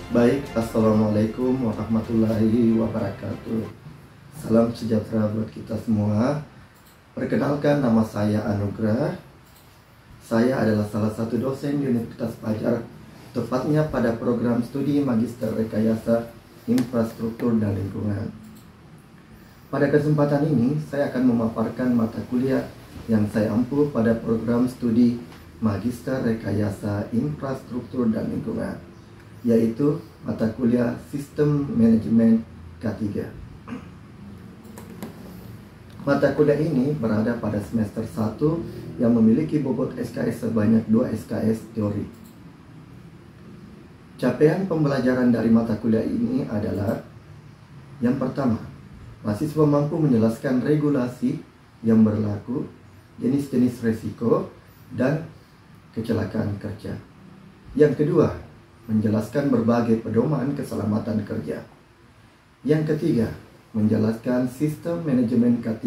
Baik, Assalamualaikum warahmatullahi wabarakatuh. Salam sejahtera buat kita semua. Perkenalkan, nama saya Anugrah. Saya adalah salah satu dosen di Universitas Fajar, tepatnya pada program studi Magister Rekayasa Infrastruktur dan Lingkungan. Pada kesempatan ini, saya akan memaparkan mata kuliah yang saya ampu pada program studi Magister Rekayasa Infrastruktur dan Lingkungan, yaitu mata kuliah Sistem Manajemen K3. Mata kuliah ini berada pada semester 1 yang memiliki bobot SKS sebanyak 2 SKS teori. Capaian pembelajaran dari mata kuliah ini adalah: yang pertama, mahasiswa mampu menjelaskan regulasi yang berlaku, jenis-jenis resiko, dan kecelakaan kerja. Yang kedua, menjelaskan berbagai pedoman keselamatan kerja. Yang ketiga, menjelaskan sistem manajemen K3,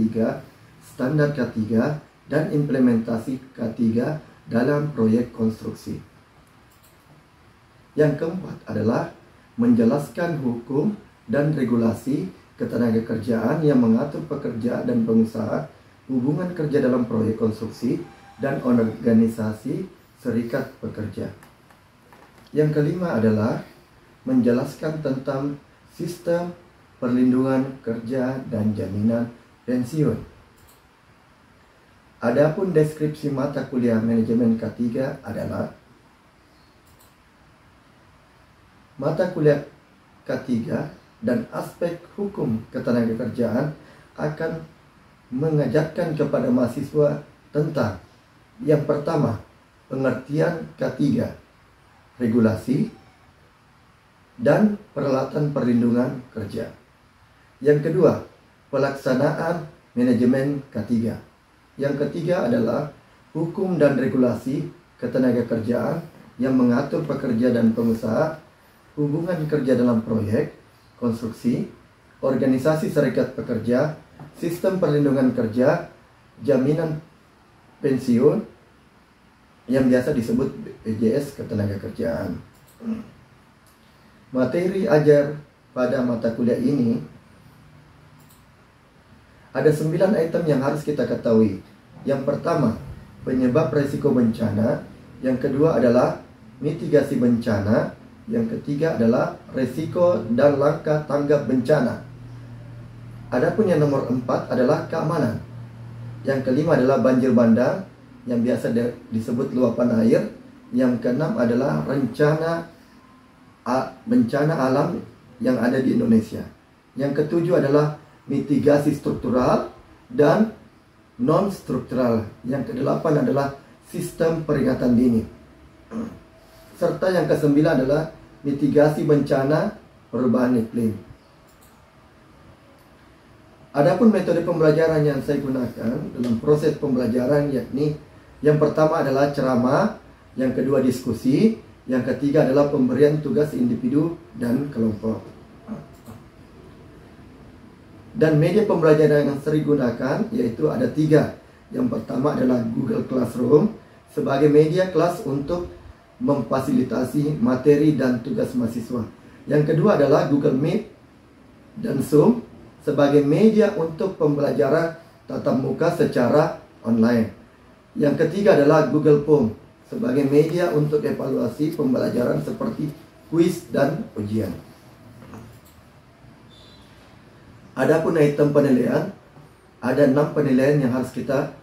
standar K3, dan implementasi K3 dalam proyek konstruksi. Yang keempat adalah menjelaskan hukum dan regulasi ketenagakerjaan yang mengatur pekerja dan pengusaha, hubungan kerja dalam proyek konstruksi, dan organisasi serikat pekerja. Yang kelima adalah menjelaskan tentang sistem perlindungan kerja dan jaminan pensiun. Adapun deskripsi mata kuliah manajemen K3 adalah: mata kuliah K3 dan aspek hukum ketenagakerjaan akan mengajarkan kepada mahasiswa tentang: yang pertama, pengertian K3, regulasi, dan peralatan perlindungan kerja. Yang kedua, pelaksanaan manajemen K3. Yang ketiga adalah hukum dan regulasi ketenagakerjaan yang mengatur pekerja dan pengusaha, hubungan kerja dalam proyek konstruksi, organisasi serikat pekerja, sistem perlindungan kerja, jaminan pensiun yang biasa disebut BPJS ketenagakerjaan. Materi ajar pada mata kuliah ini ada 9 item yang harus kita ketahui. Yang pertama, penyebab risiko bencana. Yang kedua adalah mitigasi bencana. Yang ketiga adalah risiko dan langkah tanggap bencana. Adapun yang nomor 4 adalah keamanan. Yang kelima adalah banjir bandang yang biasa disebut luapan air. Yang keenam adalah rencana bencana alam yang ada di Indonesia. Yang ketujuh adalah mitigasi struktural dan non-struktural. Yang kedelapan adalah sistem peringatan dini. Serta yang kesembilan adalah mitigasi bencana perubahan iklim. Adapun metode pembelajaran yang saya gunakan dalam proses pembelajaran yakni: yang pertama adalah ceramah, yang kedua diskusi, yang ketiga adalah pemberian tugas individu dan kelompok. Dan media pembelajaran yang sering gunakan yaitu ada 3. Yang pertama adalah Google Classroom sebagai media kelas untuk memfasilitasi materi dan tugas mahasiswa. Yang kedua adalah Google Meet dan Zoom sebagai media untuk pembelajaran tatap muka secara online. Yang ketiga adalah Google Form sebagai media untuk evaluasi pembelajaran seperti kuis dan ujian. Adapun item penilaian, ada 6 penilaian yang harus kita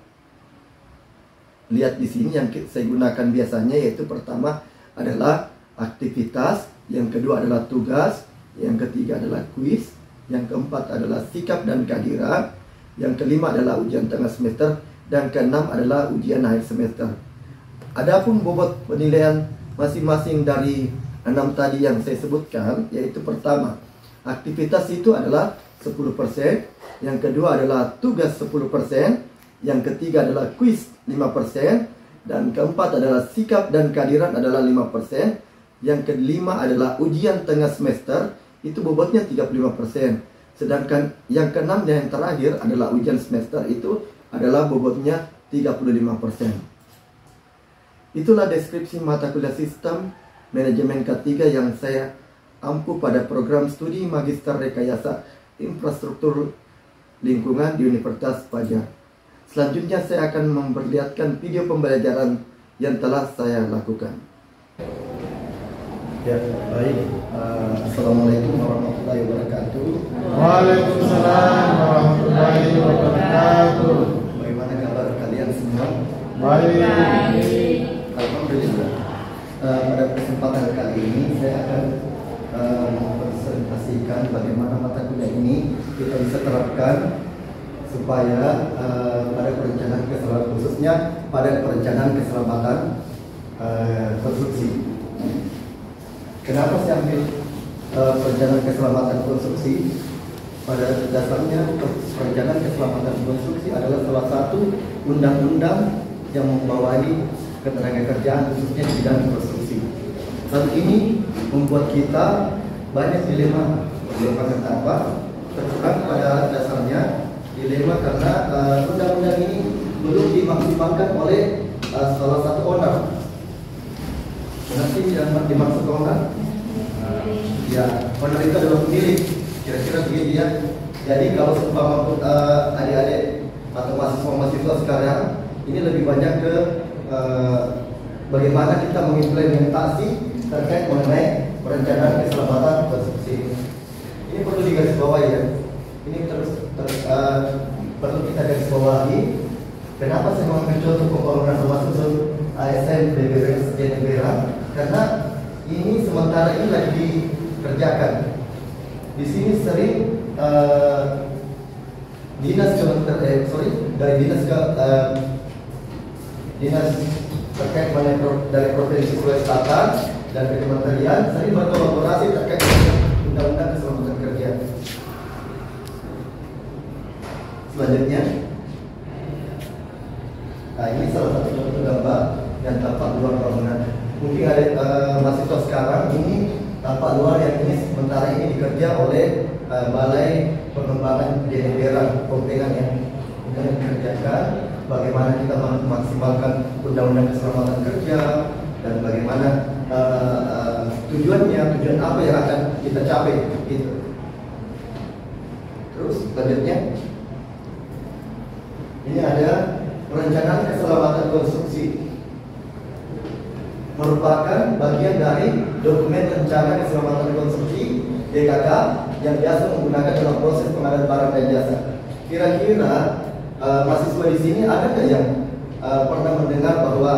lihat di sini yang saya gunakan biasanya, yaitu pertama adalah aktivitas, yang kedua adalah tugas, yang ketiga adalah kuis, yang keempat adalah sikap dan kehadiran, yang kelima adalah ujian tengah semester, dan keenam adalah ujian akhir semester. Adapun bobot penilaian masing-masing dari 6 tadi yang saya sebutkan, yaitu pertama, aktivitas itu adalah 10%, yang kedua adalah tugas 10%, yang ketiga adalah kuis 5%, dan keempat adalah sikap dan kehadiran adalah 5%, yang kelima adalah ujian tengah semester, itu bobotnya 35%, sedangkan yang keenam dan yang terakhir adalah ujian semester, itu adalah bobotnya 35%. Itulah deskripsi mata kuliah sistem manajemen K3 yang saya ampuh pada program studi Magister Rekayasa Infrastruktur Lingkungan di Universitas Fajar. Selanjutnya saya akan memperlihatkan video pembelajaran yang telah saya lakukan. Ya, baik. Assalamualaikum warahmatullahi wabarakatuh. Waalaikumsalam warahmatullahi wabarakatuh. Bagaimana kabar kalian semua? Baik. Alhamdulillah. Pada kesempatan kali ini saya akan mempresentasikan bagaimana mata kuliah ini kita bisa terapkan supaya pada perencanaan keselamatan, khususnya pada perencanaan keselamatan konstruksi. Kenapa saya ambil perencanaan keselamatan konstruksi? Pada dasarnya perencanaan keselamatan konstruksi adalah salah satu undang-undang yang membawahi ketenagakerjaan khususnya di bidang konstruksi. Hal ini membuat kita banyak dilema. Dilema kenapa? Terserang pada dasarnya dilema karena undang-undang ini belum dimaksimalkan oleh salah satu owner. Nanti yang dimaksud owner, ya owner itu adalah pemilik. Kira-kira begitu ya. Jadi kalau seumpama adik-adik atau mahasiswa-mahasiswa sekarang ini lebih banyak ke bagaimana kita mengimplementasi terkait mengenai perencanaan keselamatan konstruksi. Ini perlu digarisbawahi ya. Ini perlu kita garisbawahi. Kenapa saya mengambil contoh pembangunan rumah susun ASN BBRS Jenebera? Karena ini sementara ini lagi dikerjakan. Di sini sering dari dinas ke dinas terkait dari Provinsi Sulawesi Selatan dan kementerian sering berkolaborasi terkait undang-undang keselamatan kerja. Selanjutnya, nah ini salah satu contoh gambar yang tampak luar bangunan. Mungkin ada mahasiswa sekarang ini tampak luar yang ini sementara ini dikerja oleh Balai Pengembangan Jenebera Kompengan yang dikerjakan. Bagaimana kita memaksimalkan undang-undang keselamatan kerja dan bagaimana tujuan apa yang akan kita capai gitu. Terus selanjutnya ini ada perencanaan keselamatan konstruksi, merupakan bagian dari dokumen rencana keselamatan konstruksi DKK yang biasa menggunakan dalam proses pengadaan barang dan jasa. Kira-kira mahasiswa di sini ada nggak yang pernah mendengar bahwa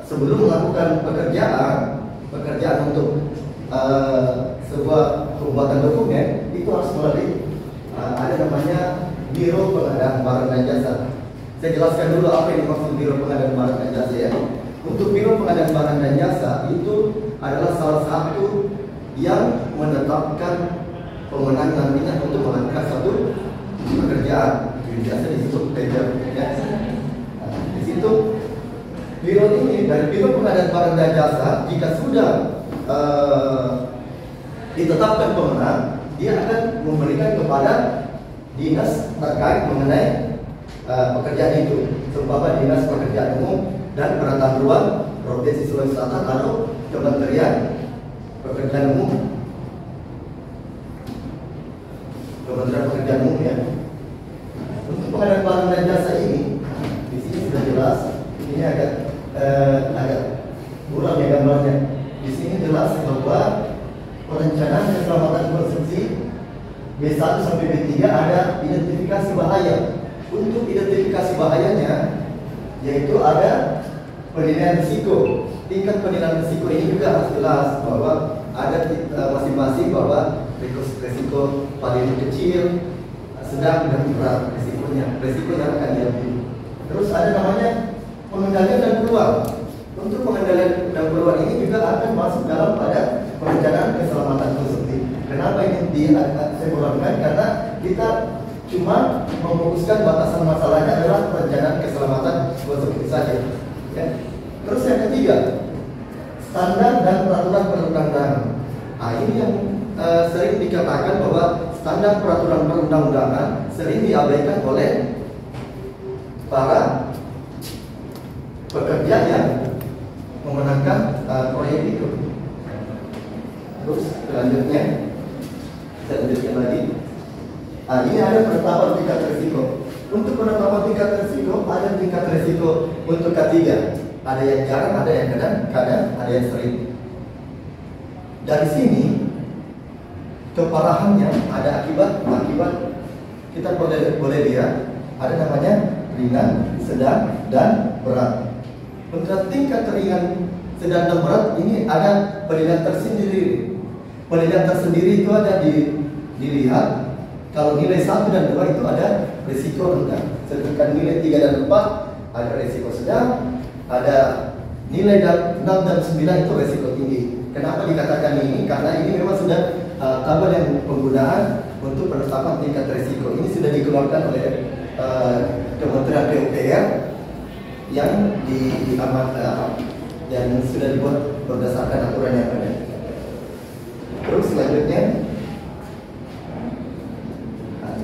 sebelum melakukan pekerjaan untuk sebuah pembuatan dokumen itu harus melalui ada namanya Biro Pengadaan Barang dan Jasa. Saya jelaskan dulu apa yang dimaksud Biro Pengadaan Barang dan Jasa ya. Untuk Biro Pengadaan Barang dan Jasa itu adalah salah satu yang menetapkan pemenang nantinya untuk melakukan satu pekerjaan. Biasa disebut tender ya. Di situ biro ini dari Biro Pengadaan Barang dan Jasa jika sudah ditetapkan pemenang, dia akan memberikan kepada dinas terkait mengenai pekerjaan itu, seumpama Dinas Pekerjaan Umum dan Penataan Ruang Provinsi Sulawesi Selatan atau Kementerian Pekerjaan Umum, Kementerian Pekerjaan Umum ya. Untuk pengadaan barang dan jasa ini, di sini sudah jelas. Ini agak kurang ya gambarnya. Di sini jelas bahwa perencanaan keselamatan konstruksi B1 sampai B3 ada identifikasi bahaya. Untuk identifikasi bahayanya, yaitu ada penilaian risiko. Tingkat penilaian risiko ini juga harus jelas bahwa ada masing-masing bahwa risiko paling kecil, sedang dan berat risiko yang akan diambil. Terus ada namanya pengendalian dan peluang. Untuk pengendalian dan peluang ini juga akan masuk dalam pada perencanaan keselamatan konstruksi. Kenapa ini saya ulangkan? Karena kita cuma memfokuskan batasan masalahnya adalah perencanaan keselamatan konstruksi saja. Ya. Terus yang ketiga, standar dan peraturan perundang-undangan. Nah, ini yang sering dikatakan bahwa standar peraturan perundang-undangan sering diabaikan oleh para pekerja yang memenangkan proyek itu. Terus selanjutnya ada penetapan tingkat risiko. Untuk penetapan tingkat risiko, ada tingkat risiko untuk K3. Ada yang jarang, ada yang kadang, ada yang sering. Dari sini keparahannya ada akibat kita boleh lihat ada namanya ringan, sedang, dan berat. Untuk tingkat ringan, sedang, dan berat ini ada penilaian tersendiri. Penilaian tersendiri itu ada dilihat. Kalau nilai 1 dan 2 itu ada risiko rendah. Sedangkan nilai 3 dan 4 ada risiko sedang. Ada nilai 6 dan 9 itu risiko tinggi. Kenapa dikatakan ini? Karena ini memang sudah tabel yang penggunaan untuk penetapan tingkat risiko. Ini sudah dikeluarkan oleh Kementerian PUPR yang yang sudah dibuat berdasarkan aturan yang ada. Terus selanjutnya,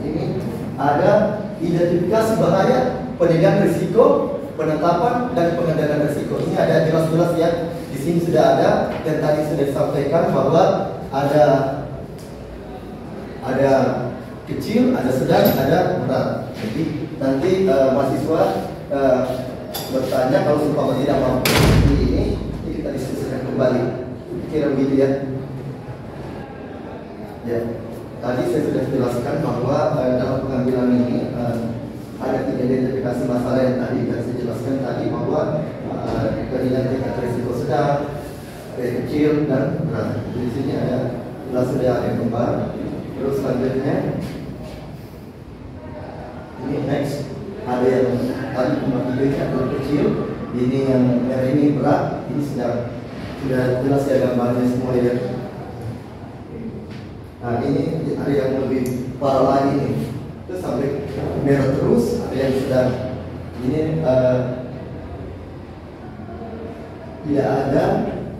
ini ada identifikasi bahaya, penilaian risiko, penetapan, dan pengendalian risiko. Ini ada jelas-jelas ya. Di sini sudah ada, dan tadi sudah disampaikan bahwa ada kecil, ada sedang, ada berat. Jadi nanti mahasiswa bertanya kalau supaya tidak mampu ini kita diskusikan kembali. Kira begitu ya. Ya, tadi saya sudah jelaskan bahwa dalam pengambilan ini ada 3 identifikasi masalah yang tadi saya jelaskan tadi bahwa penilaian tingkat risiko sedang, kecil, dan berat. Di sini ada jelas sudah ada gambar. Terus selanjutnya ini next ada yang tadi pembagian yang kecil, ini yang ini berat, ini sudah jelas ya gambarnya semua ya. Nah ini ada yang lebih parah lagi nih, terus sampai merah terus, ada yang sudah ini tidak ada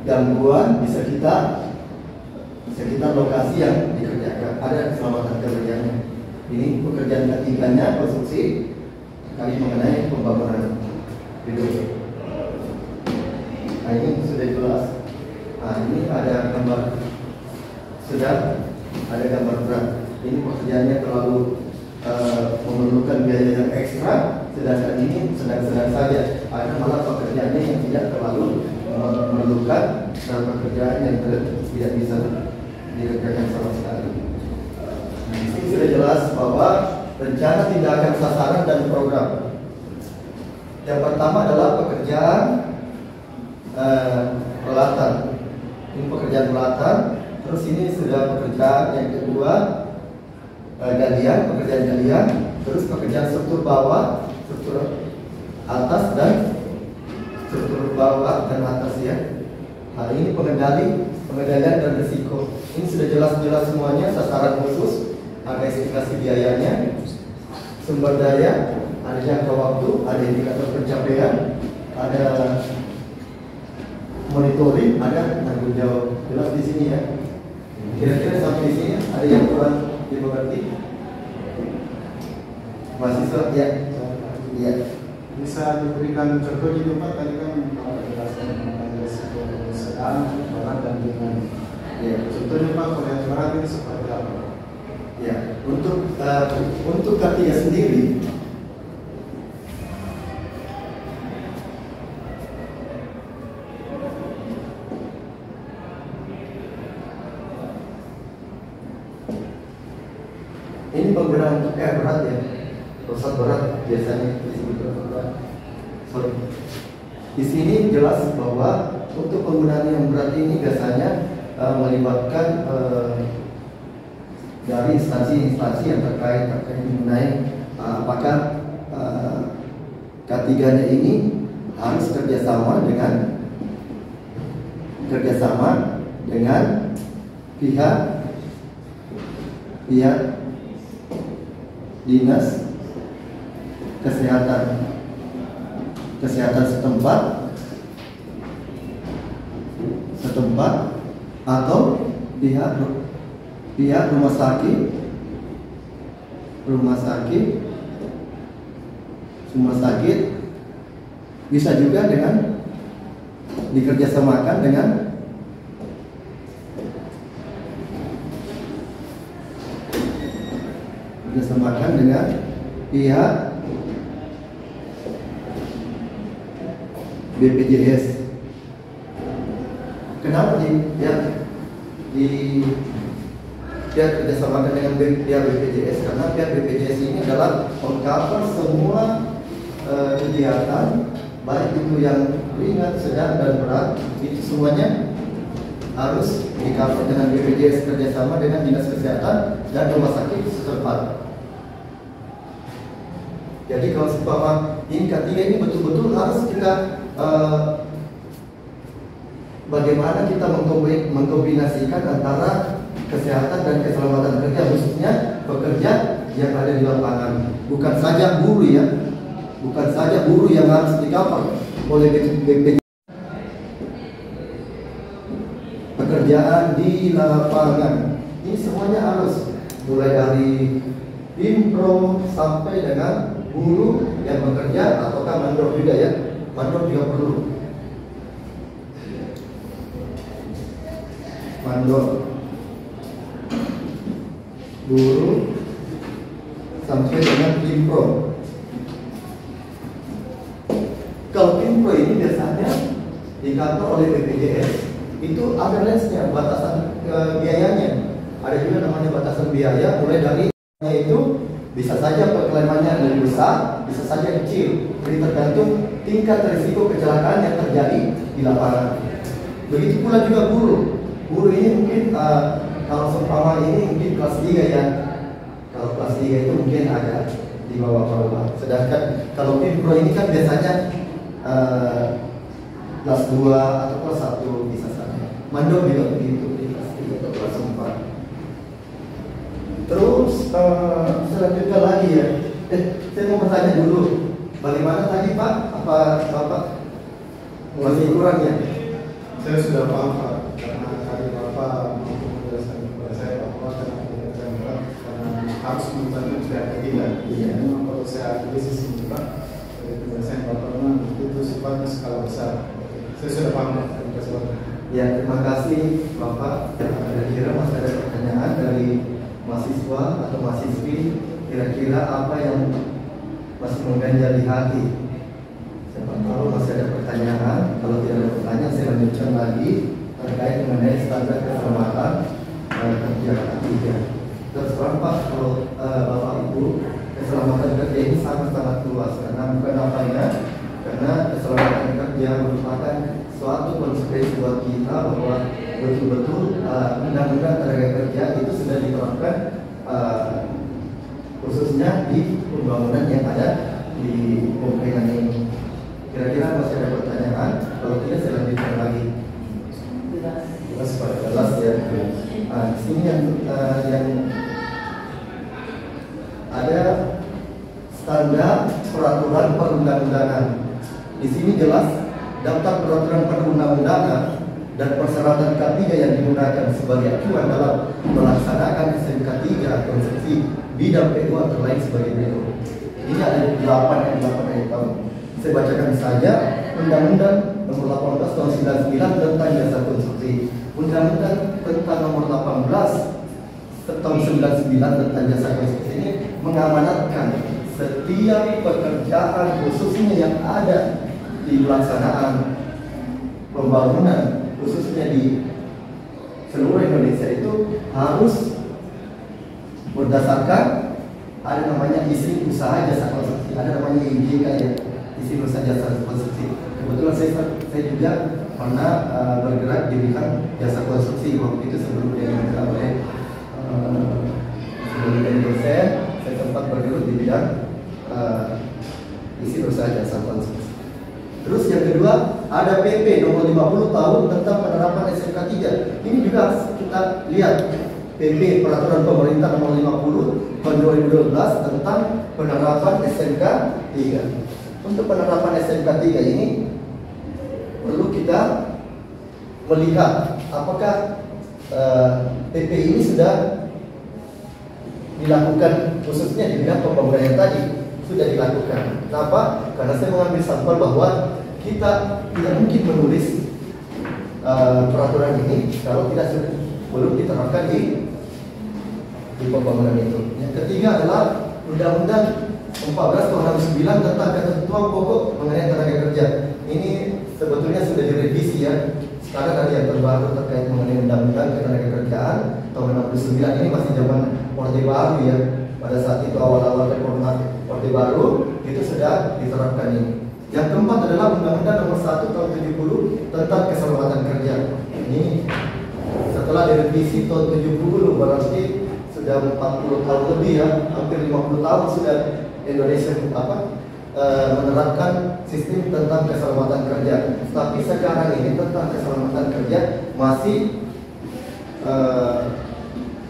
gangguan, bisa kita lokasi yang dikerjakan, ada keselamatan kerjanya. Ini pekerjaan ketiganya konstruksi kali mengenai pembangunan gedung. Nah ini sudah jelas. Nah ini ada gambar sudah. Ada gambar berat. Ini pekerjaannya terlalu memerlukan biaya yang ekstra, sedangkan ini sedang-sedang saja. Ada malah pekerjaannya yang tidak terlalu memerlukan pekerjaan yang tidak bisa dikerjakan sama sekali. Nah, di sini sudah jelas bahwa rencana tindakan sasaran dan program. Yang pertama adalah pekerjaan peralatan. Ini pekerjaan peralatan. Terus ini sudah pekerjaan yang kedua pekerjaan galian, terus pekerjaan struktur bawah, struktur atas dan struktur bawah dan atas ya. Nah ini pengendalian dan risiko. Ini sudah jelas-jelas semuanya, sasaran khusus, ada estimasi biayanya, sumber daya, ada jangka waktu, ada indikator pencapaian, ada monitoring, ada tanggung jawab. Jelas di sini ya. Kira-kira sampai di sini ada yang kurang dimengerti? Mahasiswa ya. Iya. Bisa diberikan contoh di tempat tadi kan menjelaskan tentang risiko sedang, berat, dan ringan. Ya. Contohnya Pak, kalau yang berat ini seperti apa? Ya. Untuk K3 sendiri, ini penggunaan untuk berat ya, rusak berat biasanya disebut berat. Sorry. Di sini jelas bahwa untuk penggunaan yang berat ini biasanya melibatkan dari instansi-instansi yang terkait mengenai apakah K3-nya ini harus kerjasama dengan pihak dinas kesehatan setempat atau pihak rumah sakit, bisa juga dengan dikerjasamakan dengan kerjasamakan dengan pihak BPJS. Kenapa dia kerjasamakan dengan pihak BPJS? Karena pihak BPJS ini adalah mengcover semua kegiatan, baik itu yang ringan, sedang, dan berat, itu semuanya harus di-cover dengan BPJS kerjasama dengan Dinas Kesehatan dan rumah sakit setempat. Jadi kalau seumpama ini K3 ini betul-betul harus kita bagaimana kita mengkombinasikan antara kesehatan dan keselamatan kerja, khususnya pekerja yang ada di lapangan. Bukan saja buruh ya, bukan saja buruh yang harus di-cover oleh BPJS. Pekerjaan di lapangan ini semuanya harus, mulai dari Pimpro sampai dengan buruh yang bekerja, ataukah mandor juga ya, mandor juga perlu. Mandor, buruh sampai dengan Pimpro. Kalau Pimpro ini biasanya di-cover oleh BPJS, itu ada range-nya, batasan biayanya. Ada juga namanya batasan biaya, mulai dari itu bisa saja perklaimannya lebih besar, bisa saja kecil. Jadi tergantung tingkat risiko kecelakaan yang terjadi di lapangan. Begitu pula juga buruh. Buruh ini mungkin kalau seumpama ini mungkin kelas 3 ya. Kalau kelas 3 itu mungkin agak di bawah-bawah. Sedangkan kalau Pimpro ini kan biasanya kelas 2 atau kelas 1 bisa saja. Mandor juga begitu di kelas 3 atau kelas 4. Terus selanjutnya lagi ya, saya mau bertanya dulu, bagaimana tadi Pak? Apa Bapak masih kurang ya? Saya sudah paham Pak, karena tadi Bapak mampu menjelaskan kepada saya bahwa karena harus membantu pihak ketiga. Iya. Memang kalau saya analisis ini Pak, dari penjelasan Bapak memang itu sifatnya skala besar. Saya sudah paham Pak. Terima kasih Bapak. Ya, terima kasih Bapak. Kira-kira masih ada pertanyaan dari mahasiswa atau mahasiswi, kira-kira apa yang masih mengganjal di hati? Siapa tahu masih ada pertanyaan. Kalau tidak ada pertanyaan, saya lanjutkan lagi terkait mengenai standar keselamatan kerja K3. Terus terang Pak, kalau Bapak Ibu, keselamatan kerja ini sangat-sangat luas. Karena bukan apanya, karena keselamatan kerja merupakan suatu konsekuensi buat kita bahwa betul-betul undang-undang tenaga kerja itu sudah diterapkan khususnya di pembangunan yang ada di pemerintahan ini. Kira-kira masih ada pertanyaan? Kalau tidak saya lanjutkan lagi. Jelas ya. Di sini yang ada standar peraturan perundang-undangan. Di sini jelas daftar peraturan perundang-undangan dan persyaratan K3 yang digunakan sebagai acuan dalam melaksanakan SMK 3 konsepsi bidang PU antara lain sebagai berikut. Ini ada 8 tahun. Saya bacakan saja. Undang-Undang Nomor 18 Tahun 99 tentang jasa konstruksi, Undang-Undang tentang Nomor 18 Tahun 99 tentang jasa konstruksi ini mengamanatkan setiap pekerjaan khususnya yang ada di pelaksanaan pembangunan khususnya di seluruh Indonesia itu harus berdasarkan ada namanya izin usaha jasa konstruksi, ada namanya IJK ya, izin usaha jasa konstruksi. Kebetulan saya juga pernah bergerak di bidang jasa konstruksi waktu itu sebelum jadi dosen, saya sempat bergerak di bidang izin usaha jasa konstruksi. Terus yang kedua ada PP nomor 50 tahun tentang penerapan SMK 3. Ini juga kita lihat PP peraturan pemerintah nomor 50 tahun 2012 tentang penerapan SMK 3. Untuk penerapan SMK 3 ini perlu kita melihat apakah PP ini sudah dilakukan khususnya di bidang pembangunan yang tadi sudah dilakukan. Kenapa? Karena saya mengambil sampel bahwa kita tidak mungkin menulis peraturan ini kalau belum diterapkan di di pembangunan itu. Yang ketiga adalah Undang-Undang 14 tahun 69 tentang ketentuan pokok mengenai tenaga kerja. Ini sebetulnya sudah direvisi ya. Sekarang ada yang terbaru terkait mengenai Undang-Undang Ketenagakerjaan tahun 69. Ini masih zaman Orde Baru ya. Pada saat itu awal-awal reformasi Orde Baru itu sudah diterapkan ini. Yang keempat adalah Undang-Undang Nomor 1 tahun 70 tentang keselamatan kerja. Ini setelah direvisi tahun 70, berarti sudah 40 tahun lebih ya, hampir 50 tahun sudah Indonesia menerapkan sistem tentang keselamatan kerja. Tapi sekarang ini tentang keselamatan kerja masih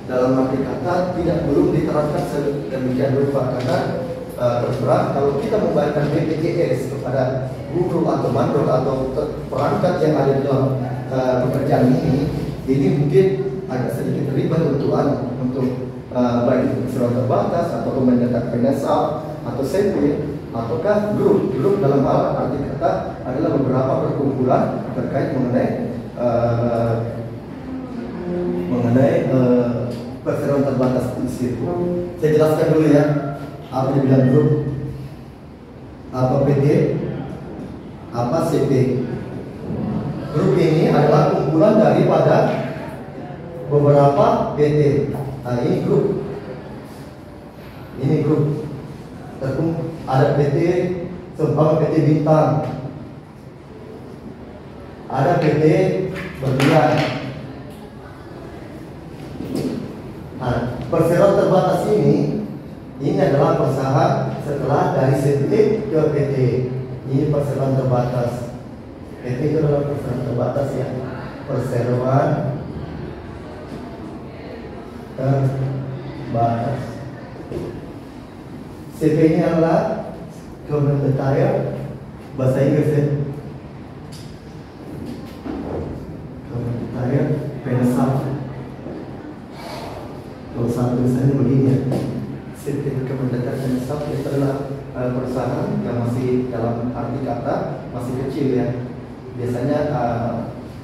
dalam arti kata belum diterapkan sedemikian rupa, karena terserah kalau kita membayarkan BPJS kepada guru atau mandor atau perangkat yang ada di dalam pekerjaan ini mungkin agak sedikit ribet untuk baik itu keseluruhan terbatas atau menyatakan PNSA atau CP ataukah grup dalam hal arti kata adalah beberapa perkumpulan terkait mengenai perseroan terbatas di situ. Saya jelaskan dulu ya, apa dibilang grup, apa PT, apa CP. Grup ini adalah kumpulan daripada beberapa PT. Nah, ini grup. Ini grup. Ada PT, seumpama PT Bintang. Ada PT Berlian. Nah, perseroan terbatas ini adalah perusahaan setelah dari CP ke PT. Ini perseroan terbatas. PT itu adalah perseroan terbatas ya. Perseroan terbatas. CP ini adalah Government Attire, bahasa Inggris ya. Government Attire, PNSA. Kalau satu tulisannya begini ya. CP Government Attire PNSA itu adalah perusahaan yang masih dalam arti kata masih kecil ya. Biasanya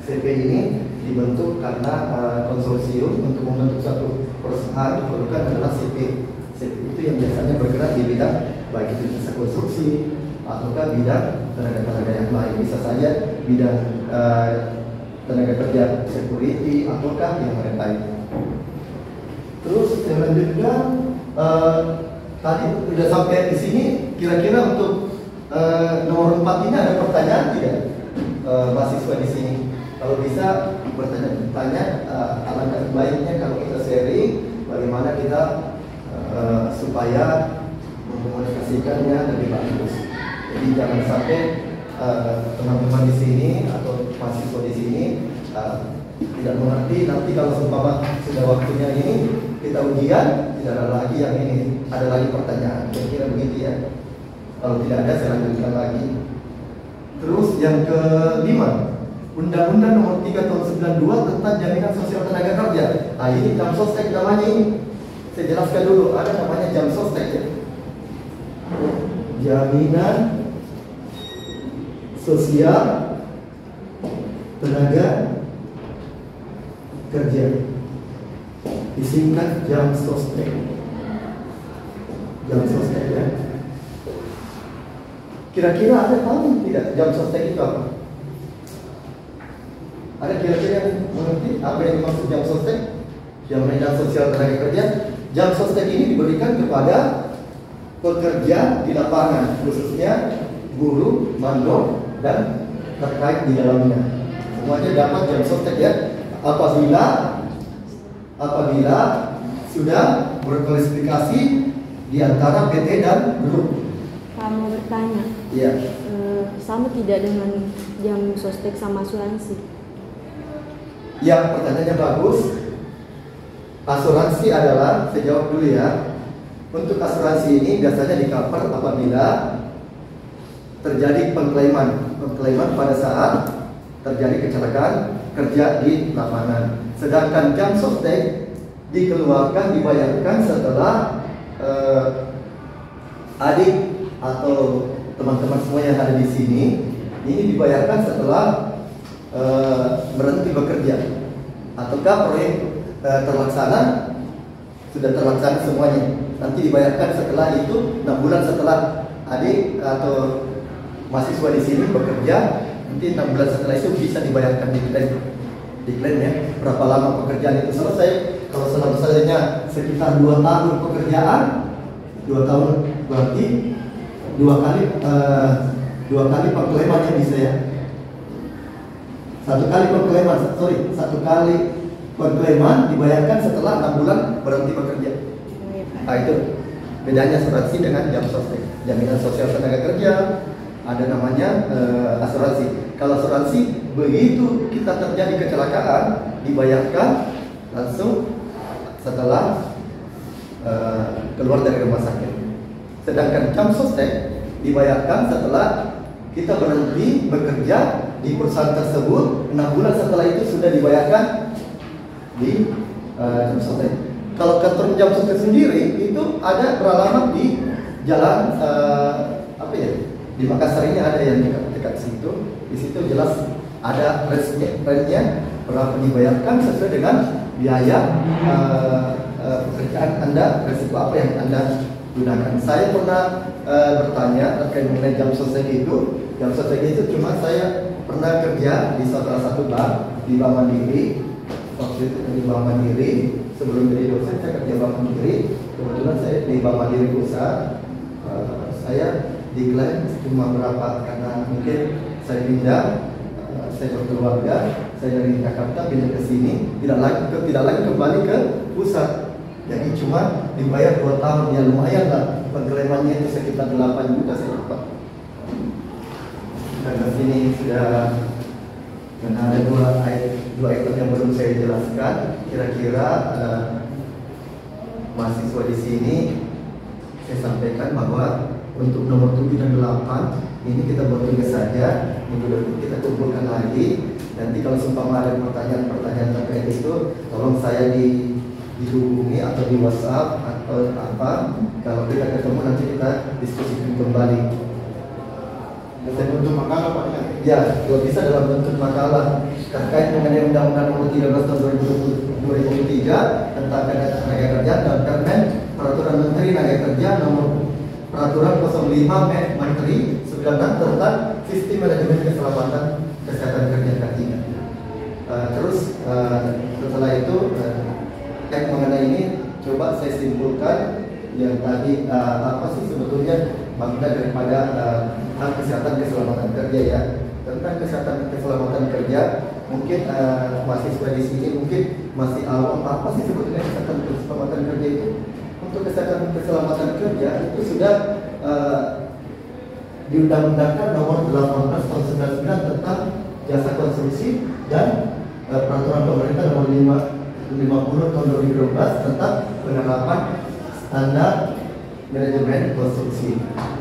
CP ini dibentuk karena konsorsium untuk membentuk satu perusahaan diperlukan adalah CP. CP itu yang biasanya bergerak di bidang baik itu jasa konstruksi ataukah bidang tenaga-tenaga yang lain, bisa saja bidang tenaga kerja security ataukah yang lain. Terus selanjutnya tadi sudah sampai di sini, kira-kira untuk nomor 4 ini ada pertanyaan tidak mahasiswa di sini? Kalau bisa bertanya, alangkah baiknya kalau kita sharing bagaimana kita supaya mengkomunikasikannya lebih bagus. Jadi jangan sampai teman-teman di sini atau mahasiswa di sini tidak mengerti. Nanti kalau seumpama sudah waktunya ini kita ujian, tidak ada lagi yang ini, ada lagi pertanyaan. Kira-kira begitu ya. Kalau tidak ada, saya lanjutkan lagi. Terus yang kelima, Undang-Undang Nomor 3 Tahun 92 tentang Jaminan Sosial Tenaga Kerja. Nah, ini jam sostek namanya ini. Saya jelaskan dulu, ada namanya jam sostek ya. Jaminan Sosial Tenaga Kerja, disingkat jam sostek. Jam sostek ya. Kira-kira ada tahu tidak jam sostek itu apa? Ada kira-kira yang mengerti apa yang dimaksud jam sostek? Jaminan Sosial Tenaga Kerja. Jam sostek ini diberikan kepada pekerja di lapangan, khususnya guru, mandor, dan terkait di dalamnya. Semuanya dapat jam sostek ya. Apabila sudah berklasifikasi di antara PT dan grup. Pak, mau bertanya. Iya. Sama tidak dengan jam sostek sama asuransi? Ya, pertanyaannya bagus. Asuransi adalah, saya jawab dulu ya. Untuk asuransi ini biasanya di-cover apabila terjadi pengklaiman pada saat terjadi kecelakaan kerja di lapangan. Sedangkan jam sostek dibayarkan setelah adik atau teman-teman semua yang ada di sini ini dibayarkan setelah berhenti bekerja ataukah proyek terlaksana sudah terlaksana semuanya. Nanti dibayarkan setelah itu 6 bulan setelah adik atau mahasiswa di sini bekerja, nanti 6 bulan setelah itu bisa dibayarkan diklaim ya. Berapa lama pekerjaan itu selesai? Kalau selesainya sekitar 2 tahun pekerjaan, 2 tahun berarti 2 kali penglaimannya bisa ya. 1 kali penglaiman dibayarkan setelah 6 bulan berhenti bekerja. Nah itu bedanya asuransi dengan jam sostek. Jaminan sosial tenaga kerja, ada namanya asuransi. Kalau asuransi, begitu kita terjadi kecelakaan dibayarkan langsung setelah keluar dari rumah sakit. Sedangkan jam sostek dibayarkan setelah kita berhenti bekerja di perusahaan tersebut, 6 bulan setelah itu sudah dibayarkan di jam sostek. Kalau kantor jam sostek sendiri itu ada beralamat di jalan di Makassar ini ada yang dekat situ. Di situ jelas ada rentnya berapa dibayarkan sesuai dengan biaya pekerjaan Anda, resiko apa yang Anda gunakan. Saya pernah bertanya terkait mengenai jam sostek itu. Jam sostek itu cuma saya pernah kerja di salah satu bank, di Bank Mandiri. Waktu itu di Bank Mandiri, sebelum jadi dosen saya kerja Bank Mandiri. Kebetulan saya di Bank Mandiri Pusat, saya diklaim cuma berapa karena mungkin saya pindah, saya berkeluarga, saya dari Jakarta pindah ke sini, tidak lagi kembali ke pusat. Jadi cuma dibayar 2 tahun, ya lumayan lah. Penglaimannya itu sekitar 8 juta saya dapat. Dan ke sini sudah, karena ada dua item yang belum saya jelaskan. Kira-kira mahasiswa di sini saya sampaikan bahwa untuk nomor 7 dan 8 ini kita buat tugas saja. Minggu depan kita kumpulkan lagi. Nanti kalau seumpama ada pertanyaan terkait itu, tolong saya dihubungi atau di WhatsApp atau apa. Kalau kita ketemu nanti kita diskusikan kembali. Dalam bentuk makalah Pak ya? Kalau bisa dalam bentuk makalah terkait mengenai Undang-Undang Nomor 13 Tahun 2003 tentang tenaga kerja dan Permen Peraturan Menteri Tenaga Kerja Nomor Peraturan 05 Menteri 19 tentang Sistem Manajemen Keselamatan Kesehatan Kerja K3. Terus setelah itu mengenai ini coba saya simpulkan yang tadi apa sih sebetulnya makna daripada hak kesehatan keselamatan kerja ya. Tentang kesehatan keselamatan kerja mungkin mahasiswa di sini mungkin masih awam apa sih sebetulnya kesehatan keselamatan kerja itu. Untuk kesehatan keselamatan kerja itu sudah diundang-undangkan nomor 18 tahun 99 tentang jasa konstruksi dan peraturan pemerintah nomor 50 tahun 2012 tentang penerapan standar manajemen konstruksi.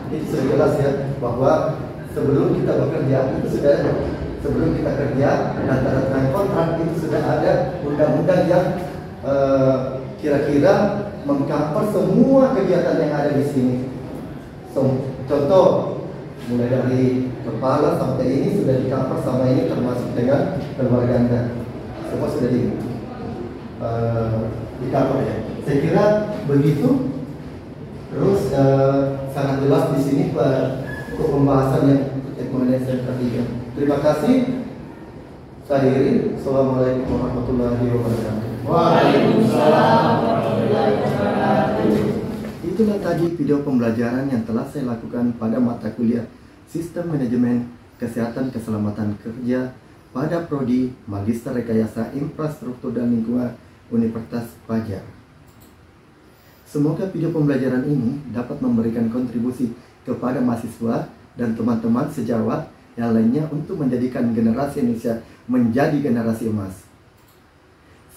Itu sudah jelas ya bahwa sebelum kita bekerja itu sudah, sebelum kita kerja dan tanda tangan kontrak itu sudah ada undang-undang yang kira-kira mengcover semua kegiatan yang ada di sini. Contoh mulai dari kepala sampai ini sudah di-cover sama ini termasuk dengan keluarga Anda. Semua sudah di-cover ya. Saya kira begitu. Terus sangat jelas di sini untuk pembahasan yang mengenai SMK 3. Terima kasih. Saya akhiri. Assalamualaikum warahmatullahi wabarakatuh. Waalaikumsalam warahmatullahi wabarakatuh. Itulah tadi video pembelajaran yang telah saya lakukan pada mata kuliah Sistem Manajemen Kesehatan Keselamatan Kerja pada Prodi Magister Rekayasa Infrastruktur dan Lingkungan Universitas Padjat. Semoga video pembelajaran ini dapat memberikan kontribusi kepada mahasiswa dan teman-teman sejawat yang lainnya untuk menjadikan generasi Indonesia menjadi generasi emas.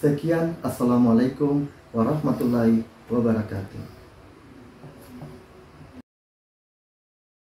Sekian, Assalamualaikum warahmatullahi wabarakatuh.